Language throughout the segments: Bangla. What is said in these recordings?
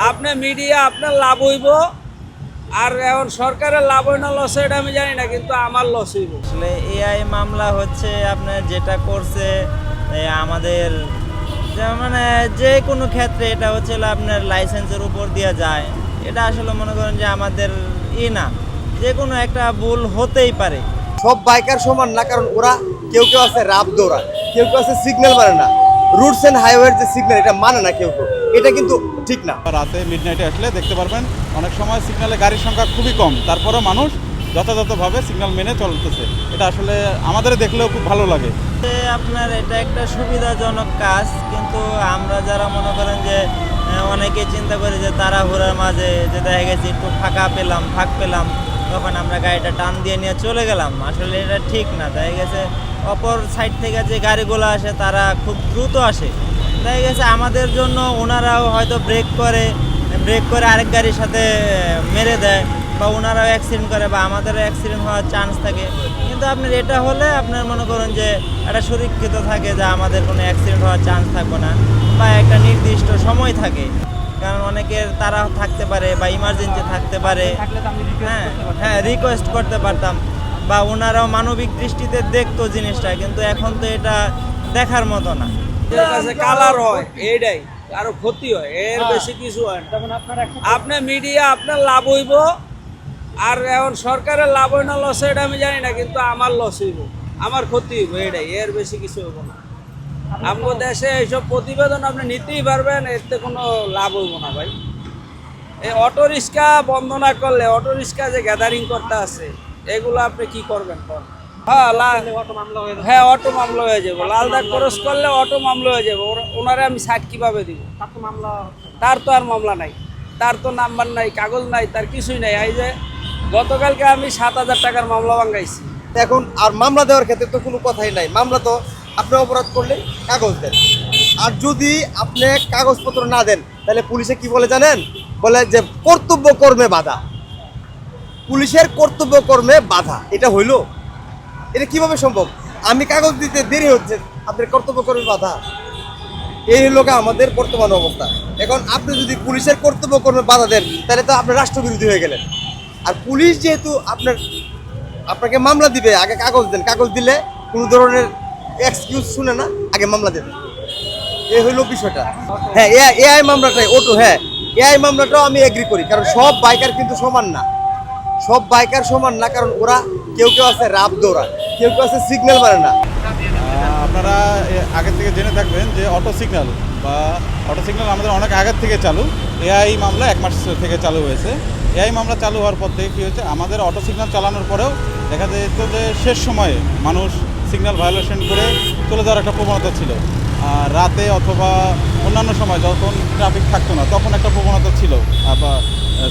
আপনি মিডিয়া আপনার লাভ হইব, আর এখন সরকারের লাভ হয় না লস এটা আমি জানি না, কিন্তু আমার লস হইব। আসলে এআই মামলা হচ্ছে আপনার যেটা করছে আমাদের মানে যে কোনো ক্ষেত্রে এটা হচ্ছে আপনার লাইসেন্সের উপর দিয়ে যায়। এটা আসলে মনে করেন যে আমাদের না, যে কোনো একটা ভুল হতেই পারে। সব বাইকার সমান না, কারণ ওরা কেউ কেউ আছে রাব দৌড়ায়, কেউ কেউ আছে সিগন্যাল মানে না, রুটস অ্যান্ড হাইওয়ের যে সিগন্যাল এটা মানে না কেউ কেউ, এটা কিন্তু ঠিক না। রাতে মিডনাইটে আসলে দেখতে পারবেন অনেক সময় সিগন্যালে গাড়ির সংখ্যা খুবই কম, তারপরেও মানুষ যথাযথভাবে সিগন্যাল মেনে চলতেছে। এটা আসলে আমাদের দেখলেও খুব ভালো লাগে। আপনার এটা একটা সুবিধাজনক কাজ, কিন্তু আমরা যারা মনে করেন যে অনেকে চিন্তা করি যে তাড়াহুড়ার মাঝে যে দেখা গেছে একটু ফাঁক পেলাম, তখন আমরা গাড়িটা টান দিয়ে নিয়ে চলে গেলাম। আসলে এটা ঠিক না। দেখা গেছে অপর সাইড থেকে যে গাড়িগুলো আসে তারা খুব দ্রুত আসে, দেখা গেছে আমাদের জন্য ওনারাও হয়তো ব্রেক করে আরেক গাড়ির সাথে মেরে দেয়, বা ওনারাও অ্যাক্সিডেন্ট করে, বা আমাদেরও অ্যাক্সিডেন্ট হওয়ার চান্স থাকে। কিন্তু আপনার এটা হলে আপনার মনে করেন যে একটা সুরক্ষিত থাকে, যে আমাদের কোনো অ্যাক্সিডেন্ট হওয়ার চান্স থাকবে না, বা একটা নির্দিষ্ট সময় থাকে। কারণ অনেকের তারা থাকতে পারে বা ইমার্জেন্সি থাকতে পারে। হ্যাঁ, রিকোয়েস্ট করতে পারতাম, বা ওনারাও মানবিক দৃষ্টিতে দেখতো জিনিসটা, কিন্তু এখন তো এটা দেখার মতো না। কালার হয় এইটাই, আরো ক্ষতি হয়, এর বেশি কিছু হয় না। আপনি মিডিয়া আপনার লাভ হইব, আর এখন সরকারের লাভ হয় না লস এটা আমি জানি না, কিন্তু আমার লস হইব, আমার ক্ষতি হইব, এটাই, এর বেশি কিছু হইব না। আমাদের দেশে এইসব প্রতিবেদন আপনি নিতেই পারবেন, এতে কোনো লাভ হইব না ভাই। এই অটো রিক্সা বন্ধ না করলে, অটো রিক্সা যে গ্যাদারিং করতে আছে এগুলো আপনি কি করবেন? হ্যাঁ, অটো মামলা হয়ে যাবো। লাল দাগ ক্রস করলে অটো মামলা হয়ে যাবে। ওনারে আমি সাইড কিভাবে দিব? তার তো আর মামলা নাই, তার তো নাম্বার নাই, কাগজ নাই, তার কিছুই নাই। এই যে গতকালকে আমি 7,000 টাকার মামলা ভাঙাইছি। এখন আর মামলা দেওয়ার ক্ষেত্রে তো কোনো কথাই নাই। মামলা তো আপনি অপরাধ করলে কাগজ দেন, আর যদি আপনি কাগজপত্র না দেন তাহলে পুলিশে কি বলে জানেন? বলে যে কর্তব্য কর্মে বাধা। পুলিশের কর্তব্য কর্মে বাধা, এটা হইলো? এটা কিভাবে সম্ভব? আমি কাগজ দিতে দেরি হচ্ছে, আপনার কর্তব্য কর্মে বাধা। এই হলো আমাদের বর্তমান অবস্থা। এখন আপনি যদি পুলিশের কর্তব্য কর্মে বাধা দেন তাহলে তো আপনি রাষ্ট্রবিরোধী হয়ে গেলেন। আর পুলিশ যেহেতু আপনাকে মামলা দিবে, আগে কাগজ দেন, কাগজ দিলে কোনো ধরনের এক্সকিউজ শুনে না, আগে মামলা দেন। এই হইলো বিষয়টা। হ্যাঁ, এআই মামলাটাই অটো, হ্যাঁ এআই মামলাটাও আমি এগ্রি করি, কারণ সব বাইকার কিন্তু সমান না, সব বাইকার সমান না, কারণ ওরা কেউ কেউ আছে রাব দৌড়ায়, কেউ কেউ আছে সিগন্যাল মানে না। আপনারা আগে থেকে জেনে থাকবেন যে অটো সিগন্যাল আমাদের অনেক আগের থেকে চালু। এআই মামলা 1 মাস থেকে চালু হয়েছে। এআই মামলা চালু হওয়ার পর থেকে কী হয়েছে, আমাদের অটো সিগন্যাল চালানোর পরেও দেখা যেত যে শেষ সময়ে মানুষ সিগন্যাল ভায়োলেশন করে চলে যাওয়ার একটা প্রবণতা ছিল। আর রাতে অথবা অন্যান্য সময় যখন ট্রাফিক থাকতো না তখন একটা প্রবণতা ছিল বা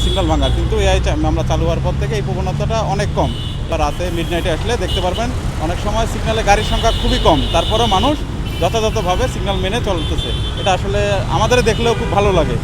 সিগন্যাল ভাঙার, কিন্তু এআই মামলা চালু হওয়ার পর থেকে এই প্রবণতাটা অনেক কম। রাতে মিডনাইটে আসলে দেখতে পারবেন অনেক সময় সিগন্যালে গাড়ির সংখ্যা খুবই কম, তারপরেও মানুষ যথাযথভাবে সিগন্যাল মেনে চলতেছে। এটা আসলে আমাদের দেখলেও খুব ভালো লাগে।